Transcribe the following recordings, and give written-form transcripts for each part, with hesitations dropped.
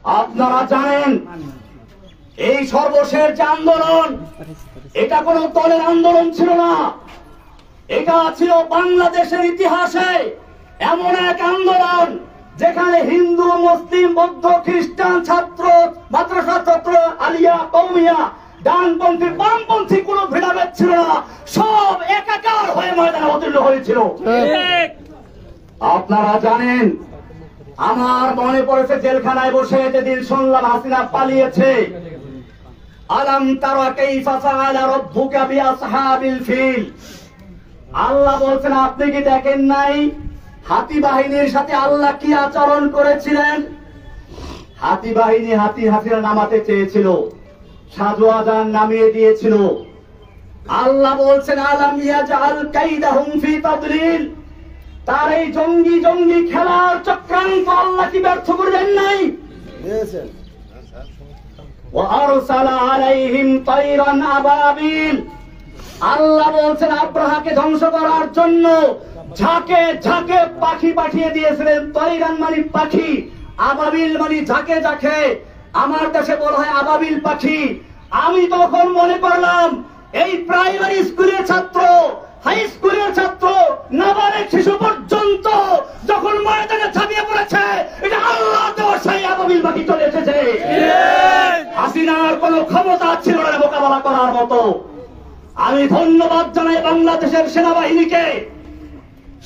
আপনারা জানেন এই সর্বশেষ যে আন্দোলন, এটা কোন দলের আন্দোলন ছিল না, এটা ছিল বাংলাদেশের ইতিহাসে এমন এক আন্দোলন যেখানে হিন্দু, মুসলিম, বৌদ্ধ, খ্রিস্টান, ছাত্র, মাদ্রাসা ছাত্র, আলিয়া, কওমিয়া, ডানপন্থী, বামপন্থী কোন ভেদাভেদ ছিল না, সব একাকার হয়ে ময়দানে অবতীর্ণ হয়েছিল। আপনারা জানেন, আমার মনে পড়েছে জেলখানায় বসে যেদিন শুনলাম হাসিনা পালিয়েছে। আলাম তারা কাইফা ফাআলা রাব্বুকা বিআসহাবিল ফিল, আল্লাহ বলছেন আপনি কি দেখেন নাই হাতি বাহিনীর সাথে আল্লাহ কি আচরণ করেছিলেন? হাতি বাহিনী হাসিনা নামাতে চেয়েছিল, সাজু আজান নামিয়ে দিয়েছিল। আল্লাহ বলছেন আলাম ইয়াজআল কাইদাহুম ফি তাদলিল, তার এই জঙ্গি জঙ্গি খেলার চক্রান্ত আল্লাহ কি ব্যর্থ করে দেন নাই? ওয়া আরসালা আলাইহিম তায়রান আবাবিল, আল্লাহ বলছেন আব্রাহাকে ধ্বংস করার জন্য ঝাঁকে ঝাঁকে পাখি পাঠিয়ে দিয়েছিলেন। তায়রান মানে পাখি, আবাবিল মানে ঝাঁকে ঝাঁকে, আমার দেশে বলা হয় আবাবিল পাখি। আমি তখন মনে করলাম এই প্রাইমারি স্কুলের ছাত্র, হাই স্কুলের ছাত্র, নাবালেক শিশু পর্যন্ত যখন ময়দানে ঝাঁপিয়ে পড়েছে, এটা আল্লাহ তো সেই আবাবিল পাখি চলে এসেছে। হাসিনার কোন ক্ষমতা ছিল না মোকাবেলা করার মতো। আমি ধন্যবাদ জানাই বাংলাদেশের সেনাবাহিনীকে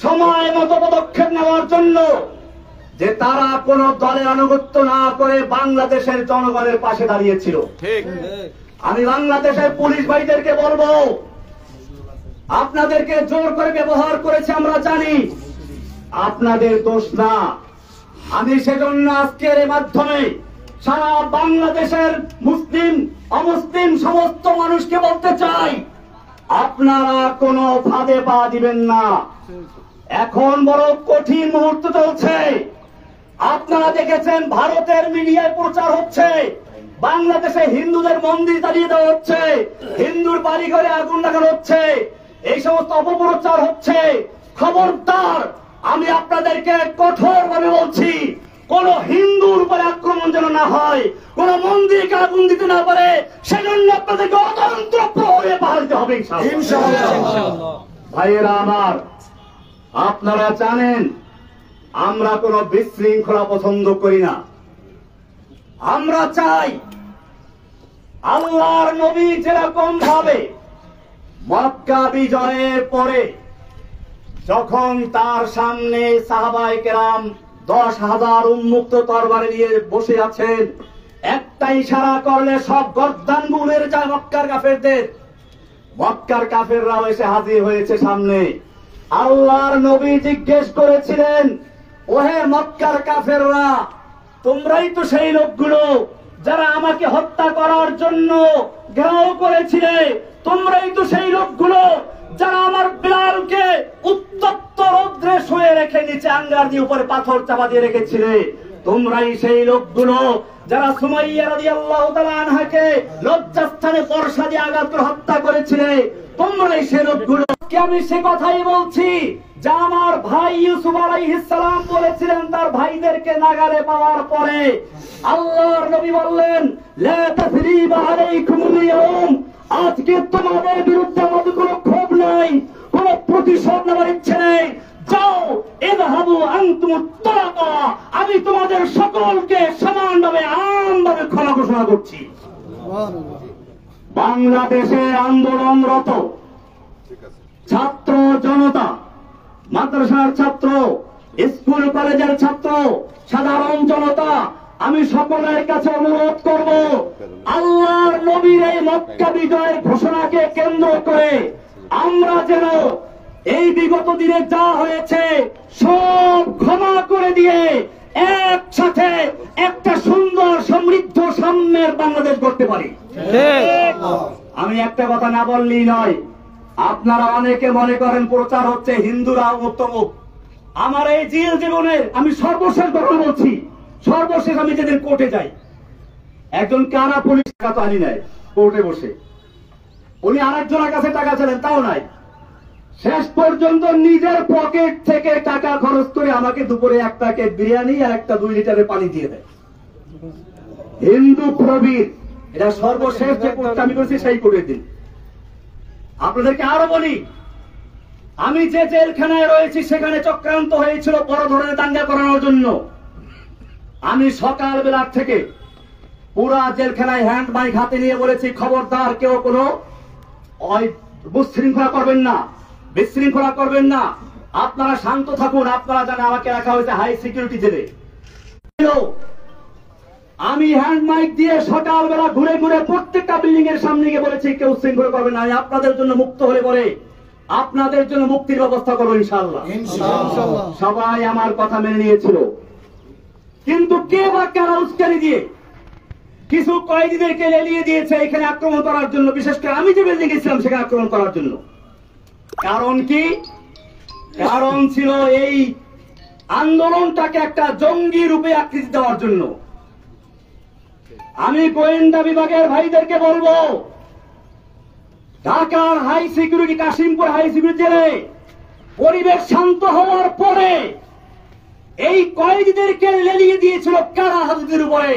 সময় মতো পদক্ষেপ নেওয়ার জন্য, যে তারা কোন দলের আনুগত্য না করে বাংলাদেশের জনগণের পাশে দাঁড়িয়েছিল। আমি বাংলাদেশের পুলিশ ভাইদেরকে বলবো, আপনাদেরকে জোর করে ব্যবহার করেছে আমরা জানি, আপনাদের দোষ না। আমি সেজন্য আজকের মাধ্যমে সারা বাংলাদেশের মুসলিম অমুসলিম সমস্ত মানুষকে বলতে চাই, আপনারা কোনো ফাঁদে পা দিবেন না। এখন বড় কঠিন মুহূর্ত চলছে। আপনারা দেখেছেন ভারতের মিডিয়ায় প্রচার হচ্ছে বাংলাদেশে হিন্দুদের মন্দির জ্বালিয়ে দেওয়া হচ্ছে, হিন্দুর বাড়ি ঘরে আগুন লাগানো হচ্ছে, এই সমস্ত অপপ্রচার হচ্ছে। খবরদার, আমি আপনাদেরকে কঠোরভাবে বলছি, কোন হিন্দুর উপরে আক্রমণ যেন না হয়, কোন মন্দিরকে আগুন দিতে না পারে, সেজন্য আপনাদেরকে অতন্ত্র প্রহরে পাহারা দিতে হবে ইনশাআল্লাহ। ভাইয়েরা আমার, আপনারা জানেন আমরা কোন বিশৃঙ্খলা পছন্দ করি না। আমরা চাই আল্লাহর নবী যেরকম ভাবে মক্কা বিজয়ের পরে যখন তার সামনে সাহাবায়ে কেরাম 10,000 উন্মুক্ত তরবারি নিয়ে বসে আছেন, একটা ইশারা করলে সব গর্দান গুলের যায় মক্কার কাফেরদের। মক্কার কাফেররাও এসে হাজির হয়েছে সামনে। আল্লাহর নবী জিজ্ঞেস করেছিলেন, ওহে মক্কার কাফেররা, তোমরাই তো সেই লোকগুলো যারা আমাকে হত্যা করার জন্য ঘেরাও করেছিলে, তোমরাই তো সেই লোকগুলো যারা আমার বিলালকে উত্তপ্ত রৌদ্রে শুয়ে রেখে নিচে আঙ্গার দিয়ে উপরে পাথর চাপা দিয়ে রেখেছিলে, তোমরাই সেই লোকগুলো যারা সুমাইয়া রাদিয়াল্লাহু তাআলা আনহাকে লজ্জাস্থানে বর্ষা দিয়ে আঘাত করে হত্যা করেছিলে, তোমরাই সেই লোকগুলো। আমি সে কথাই বলছি যা আমার ভাই ইউসুফ আলাইহিস সালাম বলেছিলেন তার ভাইদেরকে নাগালে পাওয়ার পরে। আল্লাহর নবী বললেন, লা তাসরিবা আলাইকুমুল ইয়াউম, আজকে তোমাদের বিরুদ্ধে আমাদের কোনো ক্ষোভ নাই, কোনো প্রতিশোধ নেওয়ার ইচ্ছে নেই। যাও, ইযহাবু আনতুম তালাকা, আমি তোমাদের সকলকে সমানভাবে আমভাবে ক্ষমা ঘোষণা করছি। বাংলাদেশে আন্দোলনরত ছাত্র জনতা, মাদ্রাসার ছাত্র, স্কুল কলেজের ছাত্র, সাধারণ জনতা, আমি সকলের কাছে অনুরোধ করব, আল্লাহর নবীর এই মক্কা বিজয়ের ঘোষণাকে কেন্দ্র করে আমরা যেন এই বিগত দিনে যা হয়েছে সব ক্ষমা করে দিয়ে একসাথে একটা সুন্দর সমৃদ্ধ সাম্যের বাংলাদেশ করতে পারি। আমি একটা কথা না বললেই নয়, আপনারা অনেকে মনে করেন প্রচার হচ্ছে হিন্দুরা উত্তম। আমার এই জেল জীবনের আমি সর্বশেষ ঘটনা বলছি। সর্বশেষ আমি যেদিন কোর্টে যাই, একজন কারা পুলিশ টাকা তো আনি নাই, কোর্টে বসে উনি আরেকজনের কাছে টাকা চাইলেন, তাও নাই। শেষ পর্যন্ত নিজের পকেট থেকে টাকা খরচ করে আমাকে দুপুরে একটা কেক বিরিয়ানি আর একটা 2 লিটারের পানি দিয়ে দেয়। হিন্দু প্রবীর, এটা সর্বশেষ যে কোর্টটা আমি করেছি সেই কোর্টের দিন। আপনাদেরকে আরো বলি, আমি যে জেলখানায় রয়েছি সেখানে চক্রান্ত হয়েছিল বড় ধরনের দাঙ্গা করানোর জন্য। আমি সকালবেলা থেকে পুরা জেলখানায় হ্যান্ড মাইক হাতে নিয়ে বলেছি, খবরদার কেউ কোনো বিশৃঙ্খলা করবেন না, বিশৃঙ্খলা করবেন না, আপনারা শান্ত থাকুন। আপনারা জানেন আমাকে রাখা হয়েছে হাই সিকিউরিটি জেলে। আমি হ্যান্ড মাইক দিয়ে সকালবেলা ঘুরে ঘুরে প্রত্যেকটা বিল্ডিং এর সামনে গিয়ে বলেছি কেউ শৃঙ্খলা করবেন না, আমি আপনাদের জন্য মুক্ত হলে পরে আপনাদের জন্য মুক্তির ব্যবস্থা করবো ইনশাআল্লাহ। সবাই আমার কথা মেনে নিয়েছিল, কিন্তু কে বা কারা উস্কানি দিয়ে কিছু কয়েদিদেরকে লেলিয়ে দিয়েছে এখানে আক্রমণ করার জন্য, বিশেষ করে আমি যে বিল্ডিং গেছিলাম সেখানে আক্রমণ করার জন্য। কারণ কি? কারণ ছিল এই আন্দোলনটাকে একটা জঙ্গি রূপে আকৃতি দেওয়ার জন্য। আমি গোয়েন্দা বিভাগের ভাইদেরকে বলবো, ঢাকার high security, Kashimpur high security জেলে পরিবেশ শান্ত হওয়ার পরে এই কয়েদিদেরকে লেলিয়ে দিয়েছিল কারা হাজুদের উপরে।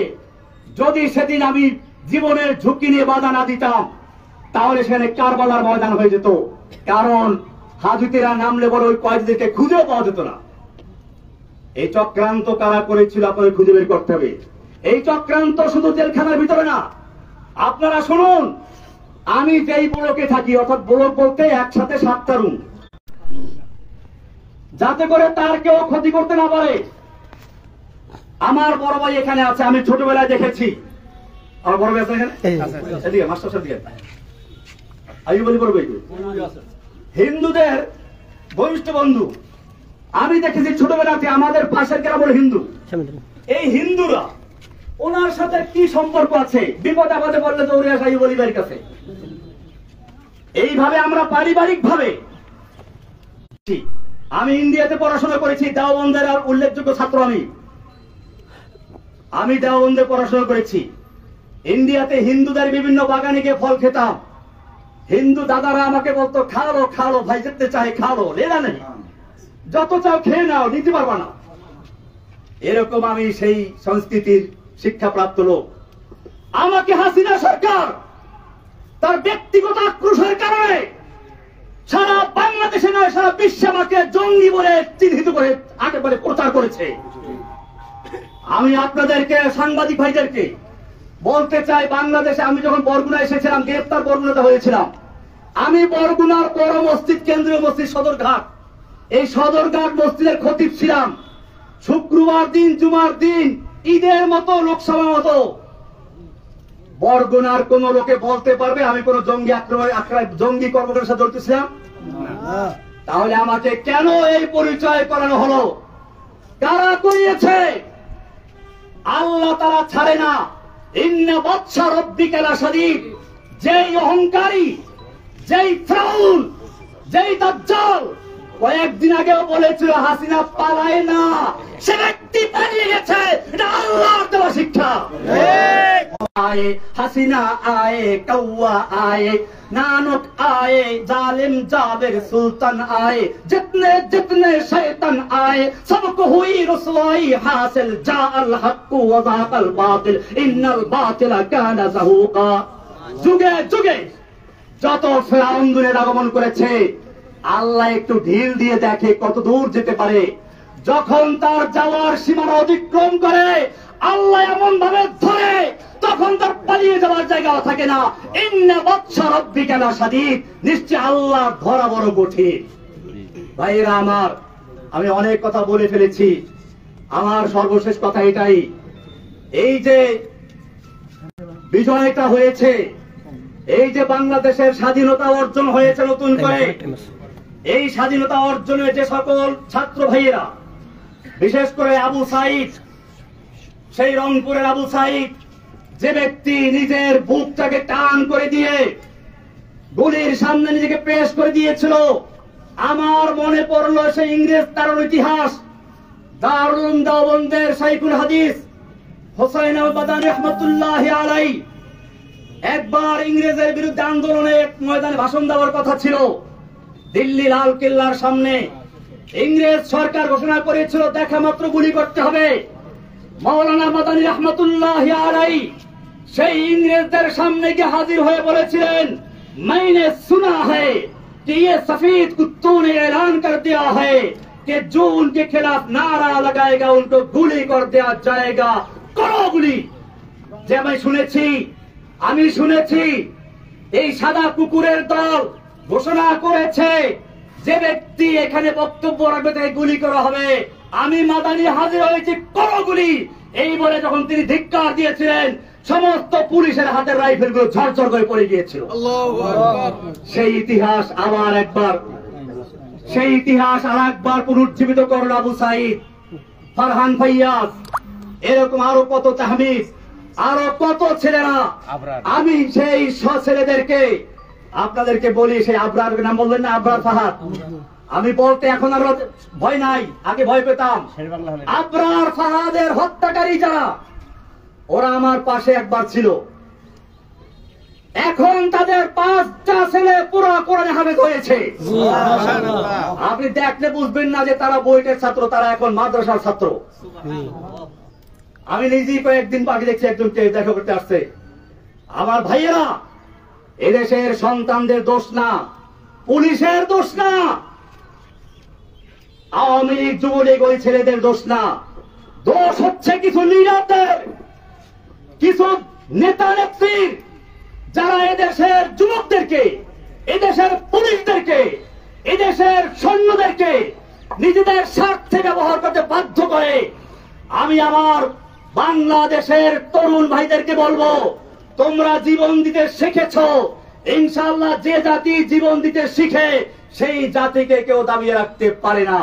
যদি সেদিন আমি জীবনের ঝুঁকি নিয়ে বাধা না দিতাম তাহলে সেখানে কারবালার ময়দান হয়ে যেত। কারণ হাজুতেরা নামলে বড় ওই কয়েদিদেরকে খুঁজেও পাওয়া যেত না। এই চক্রান্ত কারা করেছিল আপনাদের খুঁজে বের করতে হবে। এই চক্রান্ত শুধু জেলখানার ভিতরে না, আপনারা শুনুন, আমি যেই ব্লকে থাকি, অর্থাৎ ব্লক বলতে একসাথে 7টা রুম, যাতে করে তার কেউ ক্ষতি করতে না পারে। আমার বড় ভাই এখানে আছে, আমি ছোটবেলায় দেখেছি। আমার বড় ভাই আছে এখানে, এদিকে মাস্টার সাহেব দিকে আমি বলি বড় ভাই হিন্দুদের ঘনিষ্ঠ বন্ধু। আমি দেখেছি ছোটবেলাতে আমাদের পাশের গ্রাম হলো হিন্দু। এই হিন্দুরা ওনার সাথে কি সম্পর্ক আছে, বিপদ আপদে বললে দৌড়ে আসা বলিবার কাছে। এইভাবে আমরা পারিবারিক ভাবে, আমি ইন্ডিয়াতে পড়াশোনা করেছি, দেওবন্দের উল্লেখযোগ্য ছাত্র আমি দেওবন্দে পড়াশোনা করেছি। ইন্ডিয়াতে হিন্দুদের বিভিন্ন বাগানে গিয়ে ফল খেতাম। হিন্দু দাদারা আমাকে বলতো, খালো খালো ভাই, যেতে চাই খালো, লেলা নেই, যত চাও খেয়ে নাও, নিতে পারবা না। এরকম আমি সেই সংস্কৃতির শিক্ষাপ্রাপ্ত লোক। আমাকে হাসিনা সরকার তার ব্যক্তিগত আক্রোশের কারণে সারা বাংলাদেশে নয় সারা বিশ্বে আমাকে জঙ্গি বলে চিহ্নিত করে একেবারে প্রচার করেছে। আমি আপনাদেরকে, সাংবাদিক ভাইদেরকে বলতে চাই, বাংলাদেশে আমি যখন বরগুনা এসেছিলাম, গ্রেফতার বরগুনাতে হয়েছিলাম, আমি বরগুনার বড় মসজিদ, কেন্দ্রীয় মসজিদ সদরঘাট, এই সদরঘাট মসজিদের খতিব ছিলাম। শুক্রবার দিন, জুমার দিন, ঈদের মতো, লোকসভা মতো বরগুনার কোন লোকে বলতে পারবে আমি কোন জঙ্গি জঙ্গি কর্মকাণ্ডের সাথে জড়িত ছিলাম? তাহলে আমাকে কেন এই পরিচয় করানো হলো? কারা করিয়েছে? আল্লাহ তারা ছাড়ে না। ইন্না বাদশা রব্বিকা লাশাদীদ। যেই অহংকারী, যেই ফিরআউন, যেই দাজ্জাল কয়েকদিন আগেও বলেছিল হাসিনা পালায় না, সে ব্যক্তি পালিয়ে গেছে। এটা আল্লাহর দেওয়া শিক্ষা। आए हसीना आए कौआ आए नानक आए जालिम जाबिर सुल्तान आए जितने जितने शैतान आए सबको हुई रुसवाई हासिल जाअल हक्कु व ज़ाक़ल बातिल इन्नल बातिला काना ज़हूक़ा। जुगे जुगे যত ফেরাউন দুনিয়ার আগমন করেছে, আল্লাহ একটু ঢিল দিয়ে দেখে কত দূর যেতে পারে। যখন তার যাওয়ার সীমানা অতিক্রম করে আল্লাহ এমন ভাবে ধরে, তখন তার পালিয়ে যাওয়ার জায়গা থাকে না। ইন্না বাদশা রাব্বিকা লাশাদীদ। নিশ্চয় আল্লাহ ধরা বড় কঠিন। ভাইরা আমার, আমি অনেক কথা বলে ফেলেছি, আমার সর্বশেষ কথা এটাই, এই যে বিজয়টা হয়েছে, এই যে বাংলাদেশের স্বাধীনতা অর্জন হয়েছে নতুন করে, এই স্বাধীনতা অর্জনে যে সকল ছাত্র ভাইয়েরা, বিশেষ করে আবু সাইদ, সেই রংপুরের আবু সাইদ, যে ব্যক্তি নিজের বুকটাকে টান করে দিয়ে গুলির সামনে নিজেকে পেশ করে দিয়েছিল, আমার মনে পড়লো সেই ইংরেজ তার ইতিহাস। দারুল দেওবন্দের শাইখুল হাদিস হোসাইন আল-বাদানী রাহমাতুল্লাহি আলাইহি একবার ইংরেজের বিরুদ্ধে আন্দোলনে এক ময়দানে ভাষণ দেওয়ার কথা ছিল। দিল্লি লাল কেল্লার সামনে ইংরেজ সরকার ঘোষণা করেছিল দেখা মাত্র গুলি করতে হবে। মাওলানা মাদানী রহমতুল্লাহি আলাইহি সেই ইংরেজদের সামনে গিয়ে হাজির হয়ে বলেছিলেন, मैंने सुना है कि ये सफेद कुत्तों ने ऐलान कर दिया है कि जो उनके खिलाफ नारा लगाएगा उनको गुली कर दिया जाएगा, करो गुली। যে আমি শুনেছি এই সাদা কুকুরের দল ঘোষণা করেছে যে ব্যক্তি এখানে বক্তব্য রাখবে তাকে গুলি করা হবে। আমি মাদানী হাজির হয়েছি, করো গুলি। এই বলে যখন তিনি ধিক্কার দিয়েছিলেন, সমস্ত পুলিশের হাতের রাইফেল গুলো ঝরঝর করে পড়ে গিয়েছিল। সেই ইতিহাস আর একবার পুনর্জীবিত করল আবু সাইদ, ফারহান ফাইয়াজ, এরকম আরো কত তাহমিদ, আরো কত ছেলেরা। আমি সেই ছেলেদেরকে আপনাদেরকে বলি, সেই আবরার নাম বললেন না, আবরার ফাহাদ, আমি বলতে এখন আর ভয় নাই, আগে ভয় পেতাম। আবরার ফাহাদের হত্যাকারী যারা, ওরা আমার পাশে একবার ছিল, এখন তাদের 5টা ছেলে পুরো কোরআনে হাফেজ হয়েছে। আপনি দেখলে বুঝবেন না যে তারা বইটের ছাত্র, তারা এখন মাদ্রাসার ছাত্র। আমি নিজেই কয়েকদিন আগে দেখছি একজনকে দেখা করতে আসছে। আমার ভাইয়েরা, এদেশের সন্তানদের দোষ না, পুলিশের দোষ না, আওয়ামী লীগ যুবলীগ ওই ছেলেদের দোষ না, দোষ হচ্ছে কিছু লিডারদের, কিছু নেতা নেত্রীর, যারা এদেশের যুবকদেরকে, এদেশের পুলিশদেরকে, এদেশের সৈন্যদেরকে নিজেদের স্বার্থে ব্যবহার করতে বাধ্য করে। আমি আমার বাংলাদেশের তরুণ ভাইদেরকে বলবো, তোমরা জীবন দিতে শিখেছো, ইনশাআল্লাহ যে জাতি জীবন দিতে শিখে সেই জাতিকে কেউ দাবিয়ে রাখতে পারে না।